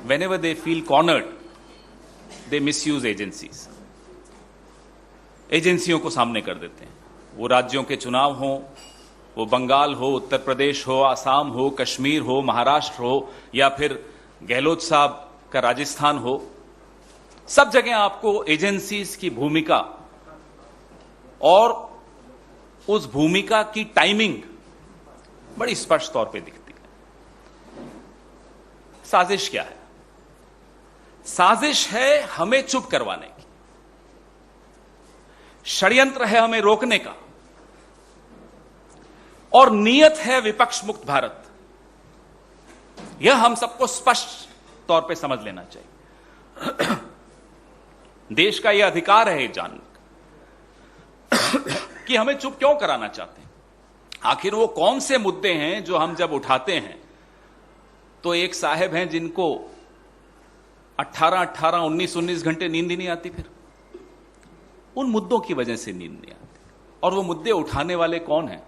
whenever they feel cornered, they misuse agencies. एजेंसियों को सामने कर देते हैं। वो राज्यों के चुनाव हो, वो बंगाल हो, उत्तर प्रदेश हो, आसाम हो, कश्मीर हो, महाराष्ट्र हो, या फिर गहलोत साहब का राजस्थान हो, सब जगह आपको एजेंसीज की भूमिका और उस भूमिका की टाइमिंग बड़ी स्पष्ट तौर पे दिखती है। साजिश क्या है? साजिश है हमें चुप करवाने की, षड्यंत्र है हमें रोकने का, और नीयत है विपक्ष मुक्त भारत। यह हम सबको स्पष्ट तौर पे समझ लेना चाहिए। देश का यह अधिकार है जानने कि हमें चुप क्यों कराना चाहते हैं। आखिर वो कौन से मुद्दे हैं जो हम जब उठाते हैं तो एक साहब हैं जिनको 18-18, 19-19 घंटे नींद ही नहीं आती। फिर उन मुद्दों की वजह से नींद नहीं आती। और वो मुद्दे उठाने वाले कौन हैं?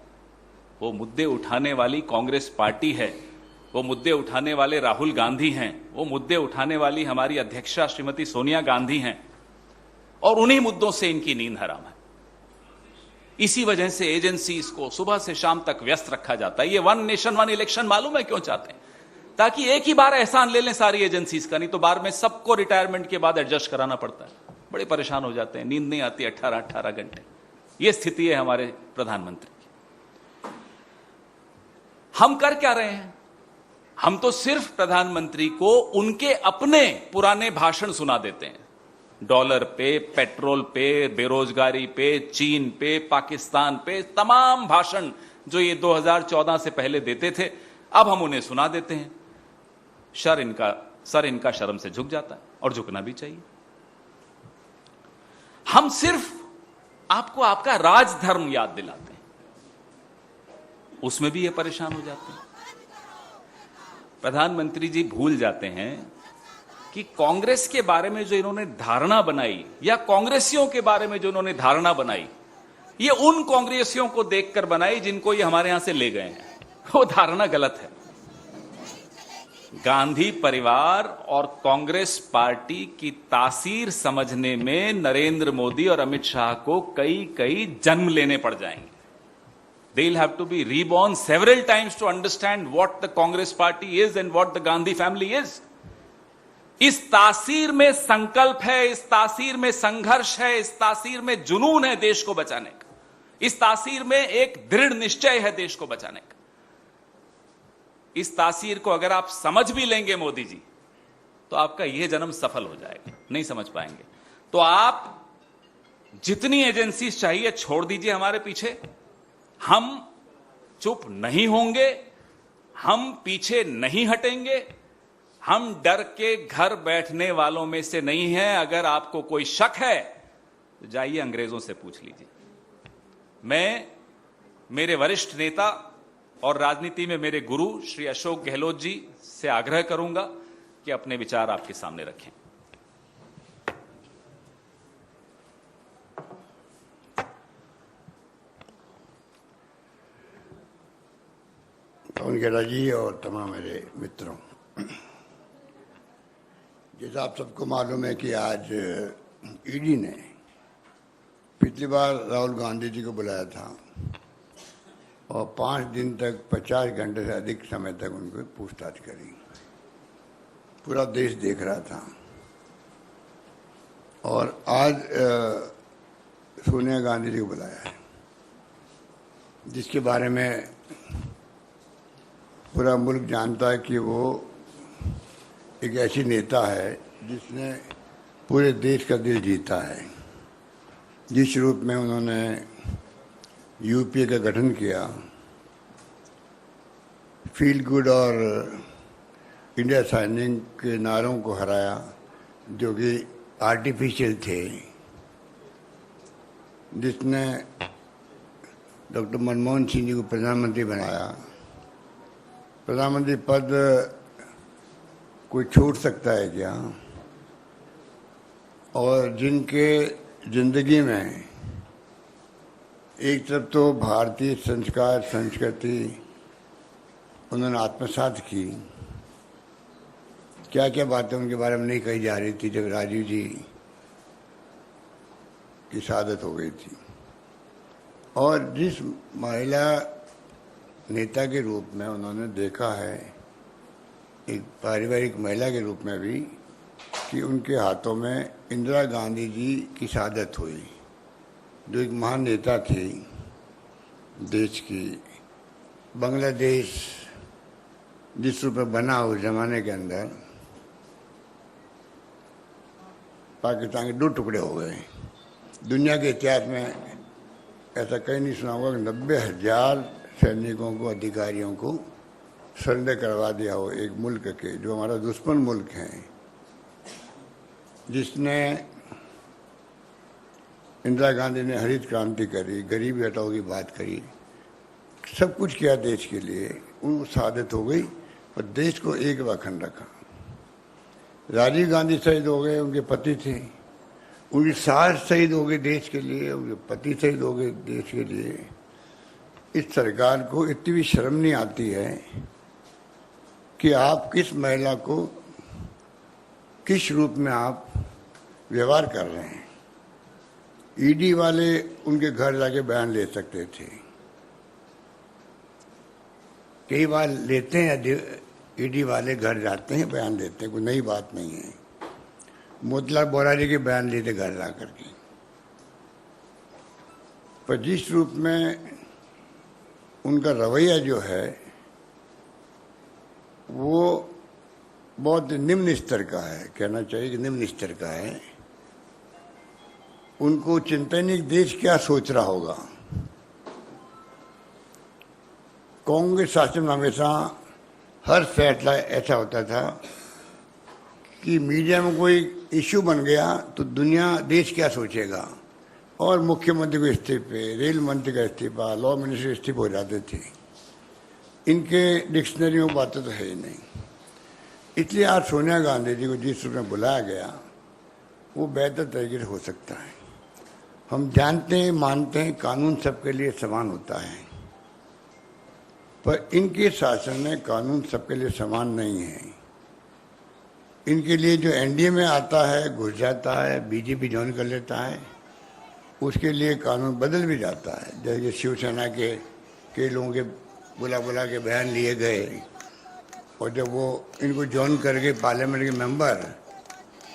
वो मुद्दे उठाने वाली कांग्रेस पार्टी है, वो मुद्दे उठाने वाले राहुल गांधी हैं, वो मुद्दे उठाने वाली हमारी अध्यक्षा श्रीमती सोनिया गांधी हैं, और उन्हीं मुद्दों से इनकी नींद हराम है। इसी वजह से एजेंसीज को सुबह से शाम तक व्यस्त रखा जाता है। ये वन नेशन वन इलेक्शन मालूम है क्यों चाहते हैं? ताकि एक ही बार एहसान ले लें सारी एजेंसीज का, नहीं तो बार में सबको रिटायरमेंट के बाद एडजस्ट कराना पड़ता है। बड़े परेशान हो जाते हैं, नींद नहीं आती 18-18 घंटे। यह स्थिति है हमारे प्रधानमंत्री की। हम कर क्या रहे हैं? हम तो सिर्फ प्रधानमंत्री को उनके अपने पुराने भाषण सुना देते हैं। डॉलर पे, पेट्रोल पे, बेरोजगारी पे, चीन पे, पाकिस्तान पे, तमाम भाषण जो ये 2014 से पहले देते थे, अब हम उन्हें सुना देते हैं। सर इनका शर्म से झुक जाता है, और झुकना भी चाहिए। हम सिर्फ आपको आपका राजधर्म याद दिलाते हैं, उसमें भी ये परेशान हो जाते हैं। प्रधानमंत्री जी भूल जाते हैं कि कांग्रेस के बारे में जो इन्होंने धारणा बनाई, या कांग्रेसियों के बारे में जो इन्होंने धारणा बनाई, ये उन कांग्रेसियों को देखकर बनाई जिनको ये हमारे यहां से ले गए हैं। वो धारणा गलत है। गांधी परिवार और कांग्रेस पार्टी की तासीर समझने में नरेंद्र मोदी और अमित शाह को कई जन्म लेने पड़ जाएंगे। They'll have to be reborn several times to understand what the Congress party is and what the Gandhi family is. इस तासीर में संकल्प है, इस तासीर में संघर्ष है, इस तासीर में जुनून है देश को बचाने का, इस तासीर में एक दृढ़ निश्चय है देश को बचाने का। इस तासीर को अगर आप समझ भी लेंगे मोदी जी, तो आपका यह जन्म सफल हो जाएगा। नहीं समझ पाएंगे तो आप जितनी एजेंसीज चाहिए छोड़ दीजिए हमारे पीछे। हम चुप नहीं होंगे, हम पीछे नहीं हटेंगे, हम डर के घर बैठने वालों में से नहीं हैं। अगर आपको कोई शक है तो जाइए अंग्रेजों से पूछ लीजिए। मैं मेरे वरिष्ठ नेता और राजनीति में मेरे गुरु श्री अशोक गहलोत जी से आग्रह करूंगा कि अपने विचार आपके सामने रखें। पवन खेड़ा जी और तमाम मेरे मित्रों, जैसा आप सबको मालूम है कि आज ईडी ने पिछली बार राहुल गांधी जी को बुलाया था और 5 दिन तक 50 घंटे से अधिक समय तक उनको पूछताछ करी। पूरा देश देख रहा था। और आज सोनिया गांधी जी को बुलाया है, जिसके बारे में पूरा मुल्क जानता है कि वो एक ऐसी नेता है जिसने पूरे देश का दिल जीता है। जिस रूप में उन्होंने यूपीए का गठन किया, फील गुड और इंडिया साइनिंग के नारों को हराया जो कि आर्टिफिशियल थे, जिसने डॉक्टर मनमोहन सिंह जी को प्रधानमंत्री बनाया। प्रधानमंत्री पद कोई छोड़ सकता है क्या? और जिनके जिंदगी में एक तरफ तो भारतीय संस्कार संस्कृति उन्होंने आत्मसात की, क्या क्या बातें उनके बारे में नहीं कही जा रही थी जब राजीव जी की शहादत हो गई थी। और जिस महिला नेता के रूप में उन्होंने देखा है, एक पारिवारिक महिला के रूप में भी, कि उनके हाथों में इंदिरा गांधी जी की शहादत हुई, जो एक महान नेता थी देश की। बांग्लादेश जिस रूप में बना उस जमाने के अंदर, पाकिस्तान के 2 टुकड़े हो गए। दुनिया के इतिहास में ऐसा कहीं नहीं सुना होगा कि 90,000 सैनिकों को, अधिकारियों को सरेंडर करवा दिया हो एक मुल्क के, जो हमारा दुश्मन मुल्क है, जिसने इंदिरा गांधी ने हरित क्रांति करी, गरीबी हटाओ की बात करी, सब कुछ किया देश के लिए। उनको शहादत हो गई और देश को एक अखंड रखा। राजीव गांधी शहीद हो गए, उनके पति थे। उनकी सास शहीद हो गई देश के लिए, उनके पति शहीद हो गए देश के लिए। इस सरकार को इतनी भी शर्म नहीं आती है कि आप किस महिला को किस रूप में आप व्यवहार कर रहे हैं। ईडी वाले उनके घर जाके बयान ले सकते थे, कई बार लेते हैं, ईडी वाले घर जाते हैं, बयान देते हैं, कोई नई बात नहीं है। मोतीलाल बोरा जी के बयान लेते घर जा करके। पर जिस रूप में उनका रवैया जो है वो बहुत निम्न स्तर का है, कहना चाहिए कि निम्न स्तर का है। उनको चिंता नहीं कि देश क्या सोच रहा होगा। कांग्रेस शासन में हमेशा हर फैसला ऐसा होता था कि मीडिया में कोई इश्यू बन गया तो दुनिया, देश क्या सोचेगा, और मुख्यमंत्री को इस्तीफे, रेल मंत्री का इस्तीफा, लॉ मिनिस्टर इस्तीफे हो जाते थे। इनके डिक्शनरी में बातें तो है ही नहीं। इसलिए आज सोनिया गांधी जी को जिस रूप में बुलाया गया वो बेहतर तरीके से हो सकता है। हम जानते हैं, मानते हैं, कानून सबके लिए समान होता है, पर इनके शासन में कानून सबके लिए समान नहीं है। इनके लिए जो एनडीए में आता है, घुस जाता है, बीजेपी ज्वाइन कर लेता है, उसके लिए कानून बदल भी जाता है। जैसे शिवसेना के कई लोगों के बुला के बयान लिए गए, और जब वो इनको ज्वाइन करके पार्लियामेंट के मेंबर,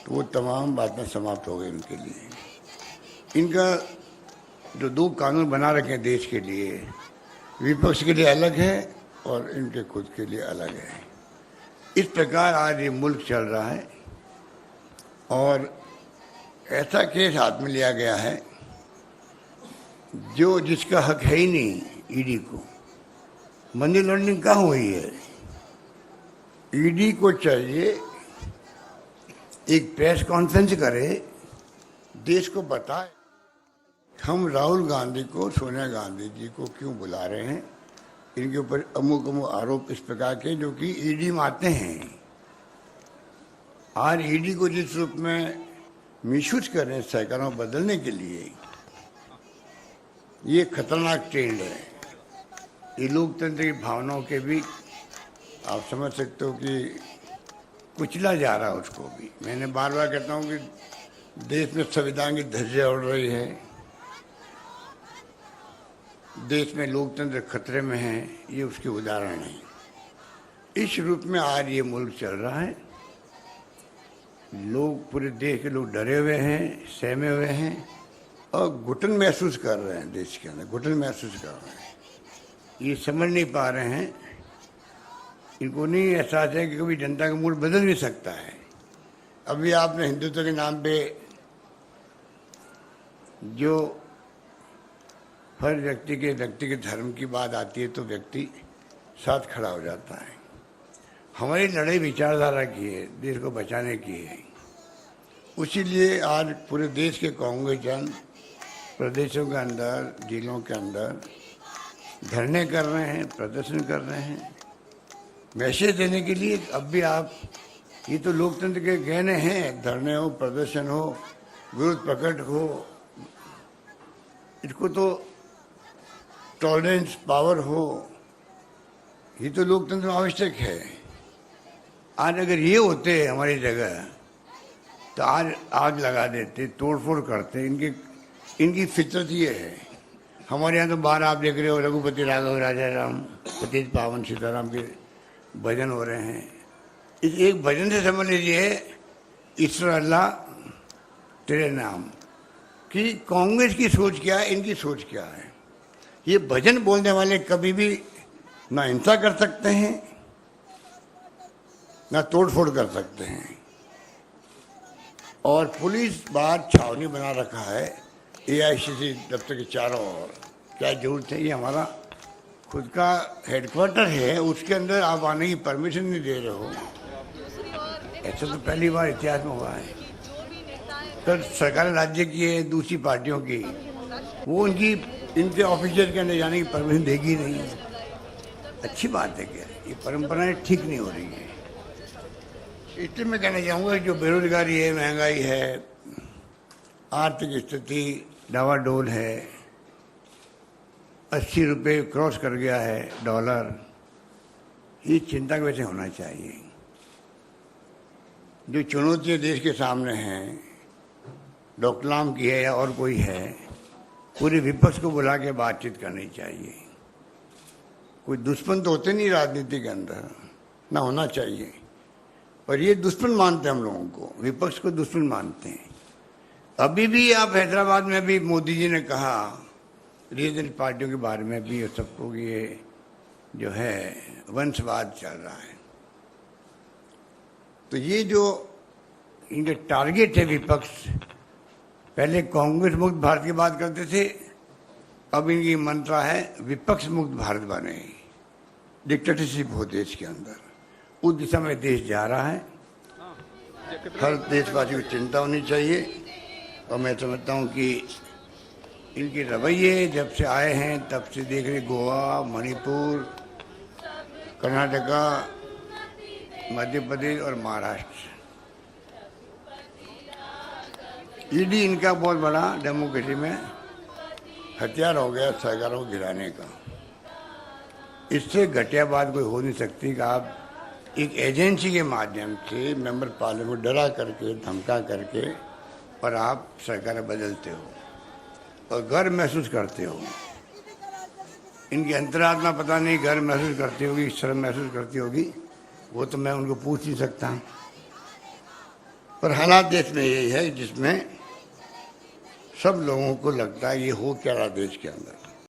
तो वो तमाम बातें समाप्त हो गई उनके लिए। इनका जो 2 कानून बना रखे हैं देश के लिए, विपक्ष के लिए अलग है और इनके खुद के लिए अलग है। इस प्रकार आज ये मुल्क चल रहा है। और ऐसा केस हाथ में लिया गया है जो जिसका हक है ही नहीं। ईडी को मनी लॉन्ड्रिंग कहाँ हुई है? ईडी को चाहिए एक प्रेस कॉन्फ्रेंस करे, देश को बताए हम राहुल गांधी को, सोनिया गांधी जी को क्यों बुला रहे हैं, इनके ऊपर अमुक आरोप इस प्रकार के जो कि ईडी में आते हैं। आज ईडी को जिस रूप में मिसयूज कर रहे हैं सरकारों को बदलने के लिए, ये खतरनाक ट्रेंड है। ये लोकतंत्र की भावनाओं के भी आप समझ सकते हो कि कुचला जा रहा है उसको भी। मैंने बार बार कहता हूँ कि देश में संविधान की धज्जियां उड़ रही है, देश में लोकतंत्र खतरे में है, ये उसके उदाहरण है। इस रूप में आज ये मुल्क चल रहा है। लोग, पूरे देश के लोग डरे हुए हैं, सहमे हुए हैं और घुटन महसूस कर रहे हैं। देश के अंदर घुटन महसूस कर रहे हैं। ये समझ नहीं पा रहे हैं, इनको नहीं एहसास है कि कभी जनता का मूड बदल भी सकता है। अभी आपने हिंदुत्व के नाम पे जो हर व्यक्ति के व्यक्तिगत धर्म की बात आती है तो व्यक्ति साथ खड़ा हो जाता है। हमारी लड़ाई विचारधारा की है, देश को बचाने की है। उसीलिए आज पूरे देश के कांग्रेस जन प्रदेशों के अंदर, जिलों के अंदर धरने कर रहे हैं, प्रदर्शन कर रहे हैं, मैसेज देने के लिए। अब भी आप, ये तो लोकतंत्र के गहने हैं, धरने हो, प्रदर्शन हो, विरोध प्रकट हो, इसको तो टॉलरेंस पावर हो, ये तो लोकतंत्र में आवश्यक है। आज अगर ये होते हमारी जगह तो आज आग लगा देते, तोड़फोड़ करते। इनकी फितरत ये है। हमारे यहाँ तो बाहर आप देख रहे हो रघुपति राघव राजा राम पतित पावन सीताराम के भजन हो रहे हैं। इस एक भजन से समझ लीजिए ईश्वर अल्लाह तेरे नाम कि कांग्रेस की सोच क्या है, इनकी सोच क्या है। ये भजन बोलने वाले कभी भी ना हिंसा कर सकते हैं ना तोड़फोड़ कर सकते हैं। और पुलिस बाहर छावनी बना रखा है एआईसीसी दफ्तर के चारों ओर। क्या जरूरत है? ये हमारा खुद का हेडक्वार्टर है, उसके अंदर आप आने की परमिशन नहीं दे रहे हो। ऐसा तो पहली बार इतिहास में हुआ है। तो सरकार राज्य की है, दूसरी पार्टियों की, वो इनके ऑफिसर के अंदर जाने की परमिशन देगी नहीं। अच्छी बात है क्या? ये परंपराएं ठीक नहीं हो रही है। इसलिए मैं कहना चाहूँगा जो बेरोजगारी है, महंगाई है, आर्थिक स्थिति डावाडोल है, 80 रुपये क्रॉस कर गया है डॉलर, ये चिंता वैसे होना चाहिए। जो चुनौतियाँ देश के सामने हैं, डोकलाम की है या और कोई है, पूरे विपक्ष को बुला के बातचीत करनी चाहिए। कोई दुश्मन तो होते नहीं राजनीति के अंदर, ना होना चाहिए, पर ये दुश्मन मानते हैं हम लोगों को, विपक्ष को दुश्मन मानते हैं। अभी भी आप हैदराबाद में भी मोदी जी ने कहा रीजनल पार्टियों के बारे में भी सबको ये जो है वंशवाद चल रहा है। तो ये जो इनके टारगेट है विपक्ष, पहले कांग्रेस मुक्त भारत की बात करते थे, अब इनकी मंत्रा है विपक्ष मुक्त भारत बने, डिक्टेटरशिप हो देश के अंदर। उस दिशा में देश जा रहा है। हर देशवासी को चिंता होनी चाहिए। और मैं समझता हूँ कि इनके रवैये जब से आए हैं तब से देख रहे गोवा, मणिपुर, कर्नाटका, मध्य प्रदेश और महाराष्ट्र, ईडी इनका बहुत बड़ा डेमोक्रेसी में हथियार हो गया सरकारों को गिराने का। इससे घटिया बात कोई हो नहीं सकती कि आप एक एजेंसी के माध्यम से मेंबर पार्लियामेंट को डरा करके, धमका करके और आप सरकार बदलते हो और गर्व महसूस करते हो। इनकी अंतरात्मा पता नहीं गर्व महसूस करती होगी, शर्म महसूस करती होगी, वो तो मैं उनको पूछ नहीं सकता। पर हालात देश में यही है जिसमें सब लोगों को लगता है ये हो क्या रहा देश के अंदर।